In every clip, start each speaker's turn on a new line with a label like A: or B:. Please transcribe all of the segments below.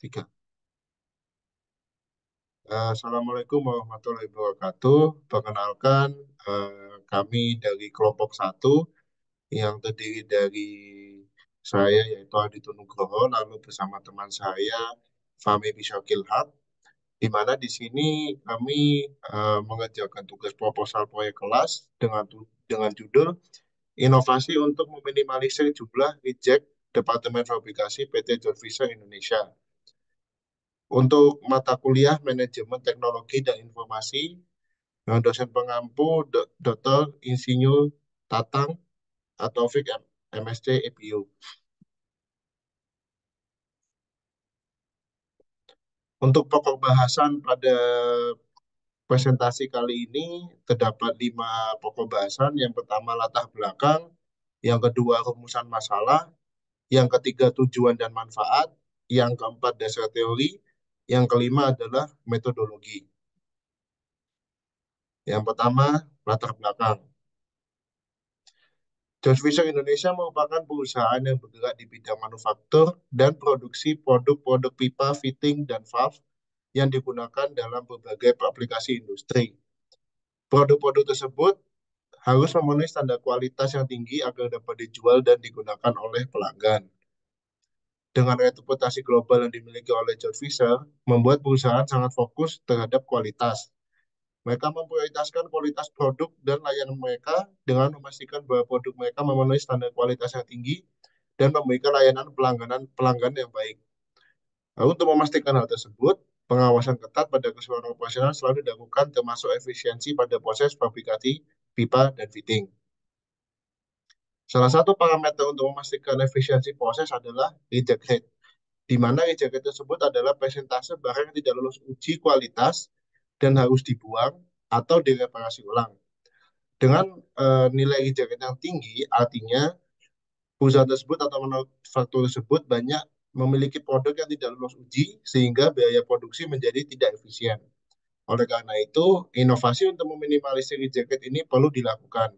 A: Tiga. Assalamualaikum warahmatullahi wabarakatuh. Perkenalkan, kami dari kelompok satu yang terdiri dari saya yaitu Adito Nugroho, lalu bersama teman saya Fahmi Bisyakil Haq, di mana di sini kami mengerjakan tugas proposal proyek kelas dengan judul Inovasi untuk Meminimalisir Jumlah Reject Departemen Fabrikasi PT John Fisher Indonesia. Untuk mata kuliah Manajemen Teknologi dan Informasi, dosen pengampu Dr. Insinyur Tatang Taufik MSc EPU. Untuk pokok bahasan pada presentasi kali ini terdapat 5 pokok bahasan. Yang pertama latar belakang, yang kedua rumusan masalah, yang ketiga tujuan dan manfaat, yang keempat dasar teori, yang kelima adalah metodologi. Yang pertama latar belakang. George Fisher Indonesia merupakan perusahaan yang bergerak di bidang manufaktur dan produksi produk-produk pipa, fitting, dan valve yang digunakan dalam berbagai aplikasi industri. Produk-produk tersebut harus memenuhi standar kualitas yang tinggi agar dapat dijual dan digunakan oleh pelanggan. Dengan reputasi global yang dimiliki oleh George Fisher, membuat perusahaan sangat fokus terhadap kualitas. Mereka memprioritaskan kualitas produk dan layanan mereka dengan memastikan bahwa produk mereka memenuhi standar kualitas yang tinggi dan memberikan layanan pelanggan yang baik. Lalu untuk memastikan hal tersebut, pengawasan ketat pada keseluruhan operasional selalu dilakukan termasuk efisiensi pada proses fabrikasi pipa dan fitting. Salah satu parameter untuk memastikan efisiensi proses adalah reject rate, di mana reject rate tersebut adalah persentase barang yang tidak lulus uji kualitas dan harus dibuang atau direparasi ulang. Dengan nilai reject rate yang tinggi, artinya perusahaan tersebut atau manufaktur tersebut banyak memiliki produk yang tidak lulus uji sehingga biaya produksi menjadi tidak efisien. Oleh karena itu, inovasi untuk meminimalisir reject rate ini perlu dilakukan.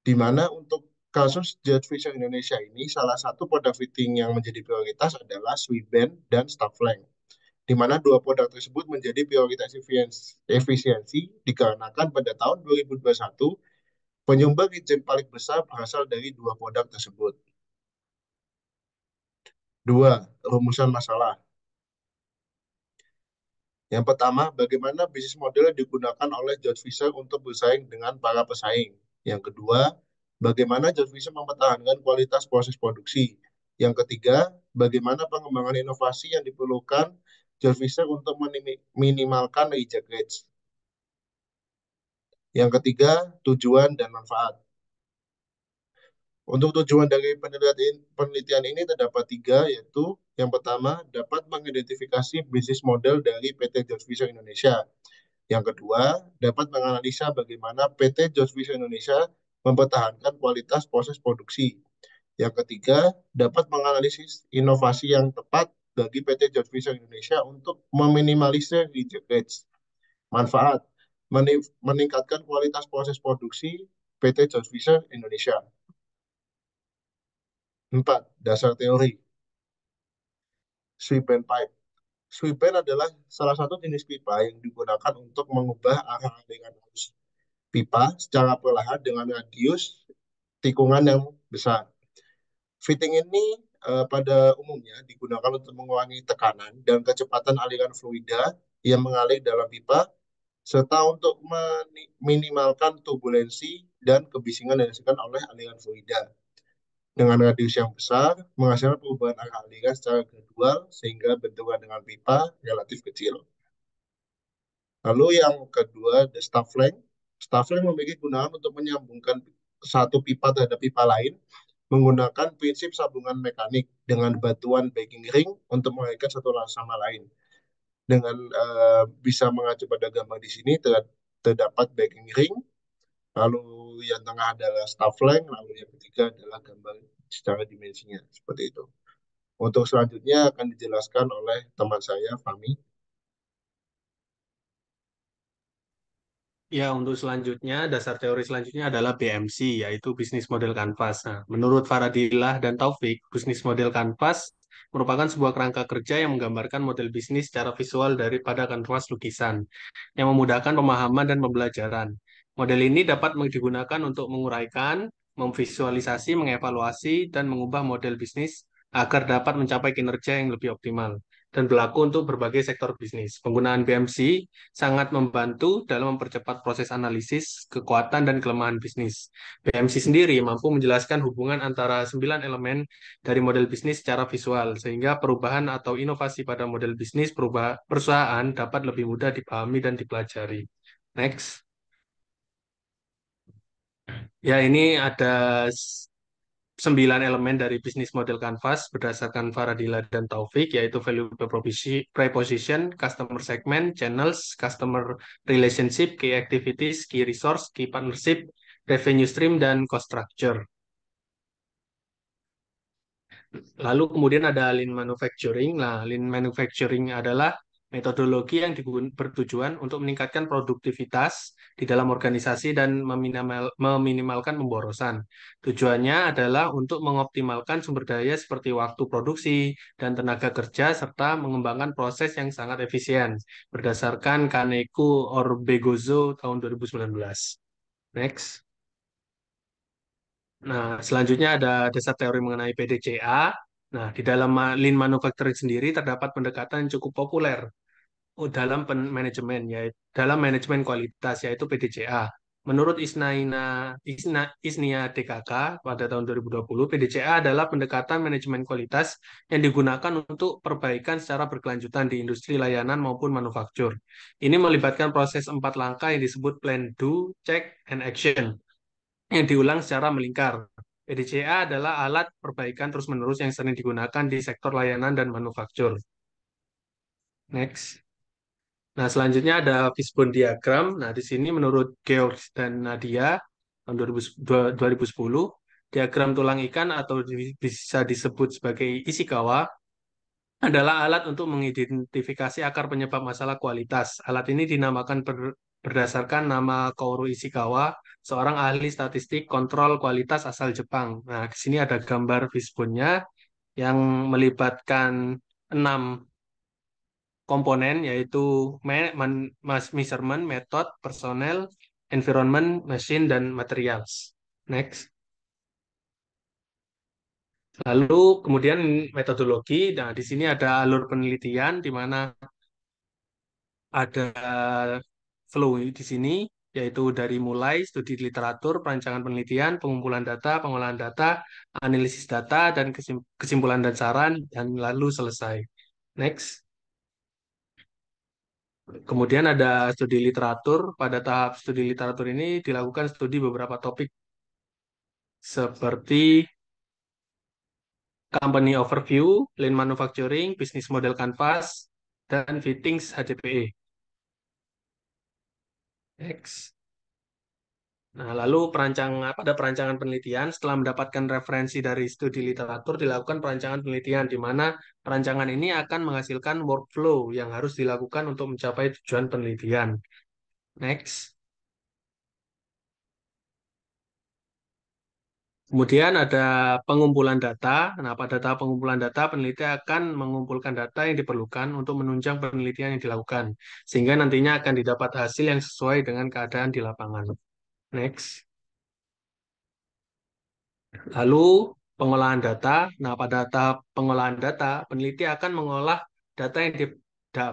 A: Di mana untuk kasus Jet Fisher Indonesia ini, salah satu produk fitting yang menjadi prioritas adalah Sweetband dan Stafflank, di mana dua produk tersebut menjadi prioritas efisiensi dikarenakan pada tahun 2021 penyumbang reject paling besar berasal dari dua produk tersebut. Dua, rumusan masalah. Yang pertama, bagaimana bisnis model digunakan oleh George Fisher untuk bersaing dengan para pesaing. Yang kedua, bagaimana George Fisher mempertahankan kualitas proses produksi. Yang ketiga, bagaimana pengembangan inovasi yang diperlukan George Fisher untuk minimalkan reject rates. Yang ketiga, tujuan dan manfaat. Untuk tujuan dari penelitian ini terdapat 3, yaitu yang pertama, dapat mengidentifikasi bisnis model dari PT George Fisher Indonesia. Yang kedua, dapat menganalisa bagaimana PT George Fisher Indonesia mempertahankan kualitas proses produksi. Yang ketiga, dapat menganalisis inovasi yang tepat bagi PT George Fisher Indonesia untuk meminimalisir reject rates. Manfaat, meningkatkan kualitas proses produksi PT George Fisher Indonesia. 4. Dasar teori. Sweep and pipe. Sweepband adalah salah satu jenis pipa yang digunakan untuk mengubah arah aliran arus pipa secara perlahan dengan radius tikungan yang besar. Fitting ini pada umumnya digunakan untuk mengurangi tekanan dan kecepatan aliran fluida yang mengalir dalam pipa, serta untuk meminimalkan turbulensi dan kebisingan yang disebabkan oleh aliran fluida. Dengan radius yang besar, menghasilkan perubahan arah aliran secara gradual sehingga benturan dengan pipa relatif kecil. Lalu yang kedua, the staff length. Staff length memiliki gunaan untuk menyambungkan satu pipa terhadap pipa lain menggunakan prinsip sambungan mekanik dengan bantuan backing ring untuk mengaitkan satu sama lain. Dengan bisa mengacu pada gambar di sini terdapat backing ring, lalu yang tengah adalah staff length, lalu yang ketiga adalah gambar secara dimensinya seperti itu. Untuk selanjutnya akan dijelaskan oleh teman saya, Fahmi.
B: Ya, untuk selanjutnya, dasar teori selanjutnya adalah BMC, yaitu Business Model Canvas. Nah, menurut Faradillah dan Taufik, Business Model Canvas merupakan sebuah kerangka kerja yang menggambarkan model bisnis secara visual daripada kanvas lukisan, yang memudahkan pemahaman dan pembelajaran. Model ini dapat digunakan untuk menguraikan, memvisualisasi, mengevaluasi, dan mengubah model bisnis agar dapat mencapai kinerja yang lebih optimal dan berlaku untuk berbagai sektor bisnis. Penggunaan BMC sangat membantu dalam mempercepat proses analisis, kekuatan, dan kelemahan bisnis. BMC sendiri mampu menjelaskan hubungan antara 9 elemen dari model bisnis secara visual, sehingga perubahan atau inovasi pada model bisnis perusahaan dapat lebih mudah dipahami dan dipelajari. Next. Ya, ini ada 9 elemen dari bisnis model Canvas berdasarkan Faradila dan Taufik, yaitu value proposition, customer segment, channels, customer relationship, key activities, key resource, key partnership, revenue stream, dan cost structure. Lalu kemudian ada lean manufacturing. Nah, lean manufacturing adalah metodologi yang bertujuan untuk meningkatkan produktivitas di dalam organisasi dan meminimalkan pemborosan. Tujuannya adalah untuk mengoptimalkan sumber daya seperti waktu produksi dan tenaga kerja serta mengembangkan proses yang sangat efisien berdasarkan Kaneko-Orbegozo tahun 2019. Next. Nah, selanjutnya ada dasar teori mengenai PDCA. Nah, di dalam Lean Manufacturing sendiri terdapat pendekatan yang cukup populer dalam manajemen, yaitu dalam manajemen kualitas, yaitu PDCA. Menurut Isnia DKK pada tahun 2020, PDCA adalah pendekatan manajemen kualitas yang digunakan untuk perbaikan secara berkelanjutan di industri layanan maupun manufaktur. Ini melibatkan proses 4 langkah yang disebut Plan, Do, Check, and Action yang diulang secara melingkar. PDCA adalah alat perbaikan terus-menerus yang sering digunakan di sektor layanan dan manufaktur. Next. Nah, selanjutnya ada fishbone diagram. Nah, di sini menurut Georg dan Nadia tahun 2010, diagram tulang ikan atau bisa disebut sebagai Ishikawa adalah alat untuk mengidentifikasi akar penyebab masalah kualitas. Alat ini dinamakan berdasarkan nama Kaoru Ishikawa, seorang ahli statistik kontrol kualitas asal Jepang. Nah, di sini ada gambar fishbone-nya yang melibatkan 6 komponen, yaitu measurement, method, personel, environment, machine, dan materials. Next. Lalu kemudian metodologi. Nah, di sini ada alur penelitian di mana ada flow di sini, yaitu dari mulai studi literatur, perancangan penelitian, pengumpulan data, pengolahan data, analisis data, dan kesimpulan dan saran, dan lalu selesai. Next. Kemudian ada studi literatur. Pada tahap studi literatur ini dilakukan studi beberapa topik seperti company overview, lean manufacturing, business model canvas, dan fittings HDPE. Next. Nah, lalu pada perancangan penelitian, setelah mendapatkan referensi dari studi literatur, dilakukan perancangan penelitian, di mana perancangan ini akan menghasilkan workflow yang harus dilakukan untuk mencapai tujuan penelitian. Next. Kemudian ada pengumpulan data. Nah, pada tahap pengumpulan data, peneliti akan mengumpulkan data yang diperlukan untuk menunjang penelitian yang dilakukan, sehingga nantinya akan didapat hasil yang sesuai dengan keadaan di lapangan. Next. Lalu pengolahan data. Nah, pada tahap pengolahan data, peneliti akan mengolah data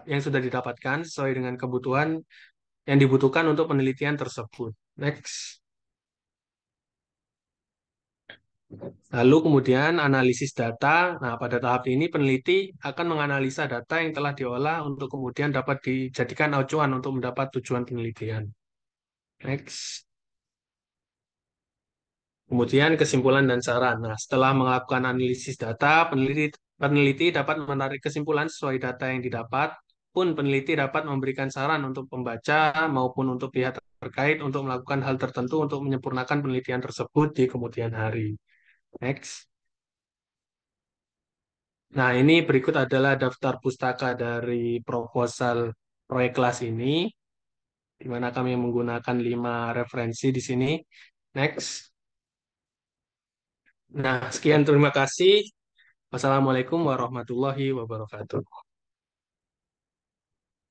B: yang sudah didapatkan sesuai dengan kebutuhan yang dibutuhkan untuk penelitian tersebut. Next. Lalu kemudian analisis data. Nah, pada tahap ini peneliti akan menganalisa data yang telah diolah untuk kemudian dapat dijadikan acuan untuk mendapat tujuan penelitian. Next. Kemudian kesimpulan dan saran. Nah, setelah melakukan analisis data, peneliti dapat menarik kesimpulan sesuai data yang didapat. Pun peneliti dapat memberikan saran untuk pembaca maupun untuk pihak terkait untuk melakukan hal tertentu untuk menyempurnakan penelitian tersebut di kemudian hari. Next. Nah, ini berikut adalah daftar pustaka dari proposal proyek kelas ini, di mana kami menggunakan 5 referensi di sini. Next. Nah, sekian terima kasih. Wassalamualaikum warahmatullahi wabarakatuh.